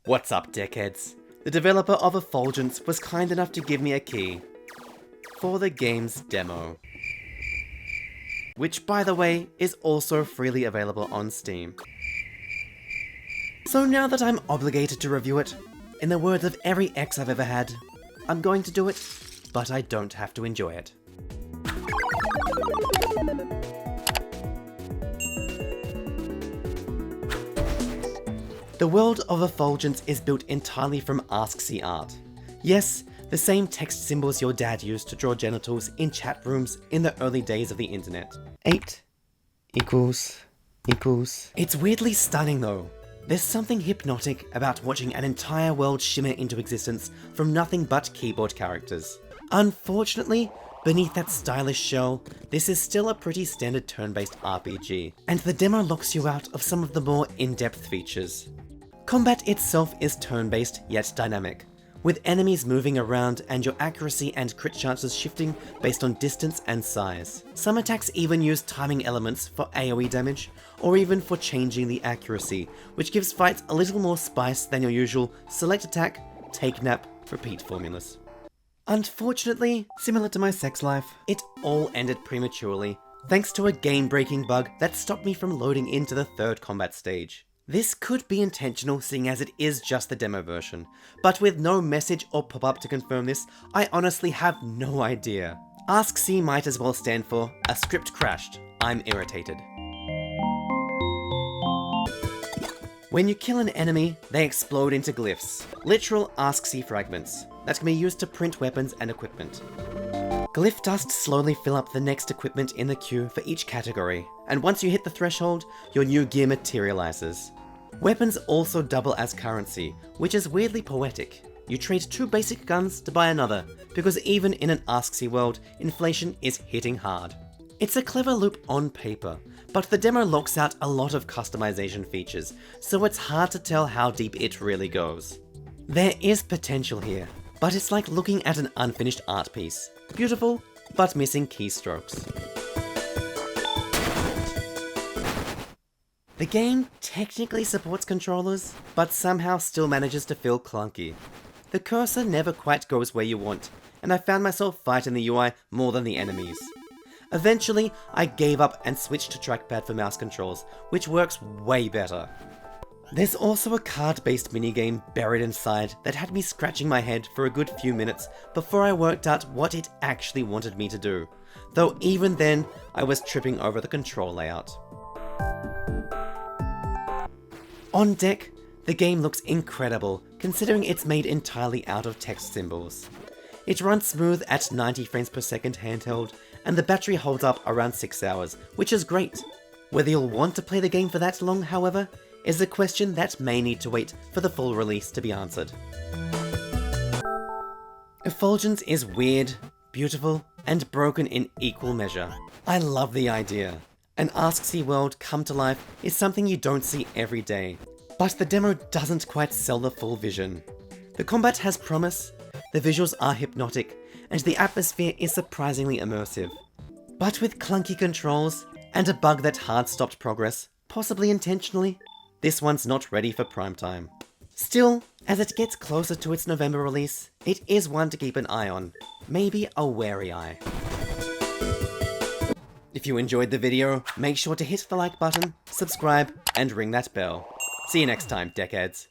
What's up, deckheads? The developer of Effulgence was kind enough to give me a key for the game's demo, which, by the way, is also freely available on Steam. So now that I'm obligated to review it, in the words of every ex I've ever had, I'm going to do it, but I don't have to enjoy it. The world of Effulgence is built entirely from ASCII art. Yes, the same text symbols your dad used to draw genitals in chat rooms in the early days of the internet. 8 equals. It's weirdly stunning though. There's something hypnotic about watching an entire world shimmer into existence from nothing but keyboard characters. Unfortunately, beneath that stylish shell, this is still a pretty standard turn-based RPG, and the demo locks you out of some of the more in-depth features. Combat itself is turn-based yet dynamic, with enemies moving around and your accuracy and crit chances shifting based on distance and size. Some attacks even use timing elements for AoE damage, or even for changing the accuracy, which gives fights a little more spice than your usual select attack, take nap, repeat formulas. Unfortunately, similar to my sex life, it all ended prematurely, thanks to a game-breaking bug that stopped me from loading into the third combat stage. This could be intentional, seeing as it is just the demo version, but with no message or pop-up to confirm this, I honestly have no idea. ASCII might as well stand for "A script crashed, I'm irritated." When you kill an enemy, they explode into glyphs, literal ASCII fragments, that can be used to print weapons and equipment. Glyph dust slowly fill up the next equipment in the queue for each category, and once you hit the threshold, your new gear materializes. Weapons also double as currency, which is weirdly poetic. You trade 2 basic guns to buy another, because even in an ASCII world, inflation is hitting hard. It's a clever loop on paper, but the demo locks out a lot of customization features, so it's hard to tell how deep it really goes. There is potential here, but it's like looking at an unfinished art piece. Beautiful, but missing keystrokes. The game technically supports controllers, but somehow still manages to feel clunky. The cursor never quite goes where you want, and I found myself fighting the UI more than the enemies. Eventually, I gave up and switched to trackpad for mouse controls, which works way better. There's also a card-based minigame buried inside that had me scratching my head for a good few minutes before I worked out what it actually wanted me to do, though even then, I was tripping over the control layout. On deck, the game looks incredible, considering it's made entirely out of text symbols. It runs smooth at 90 frames per second handheld, and the battery holds up around 6 hours, which is great. Whether you'll want to play the game for that long, however, is a question that may need to wait for the full release to be answered. Effulgence is weird, beautiful, and broken in equal measure. I love the idea. An ASCII world come to life is something you don't see every day, but the demo doesn't quite sell the full vision. The combat has promise, the visuals are hypnotic, and the atmosphere is surprisingly immersive. But with clunky controls, and a bug that hard-stopped progress, possibly intentionally, this one's not ready for prime time. Still, as it gets closer to its November release, it is one to keep an eye on. Maybe a wary eye. If you enjoyed the video, make sure to hit the like button, subscribe, and ring that bell. See you next time, deckheads.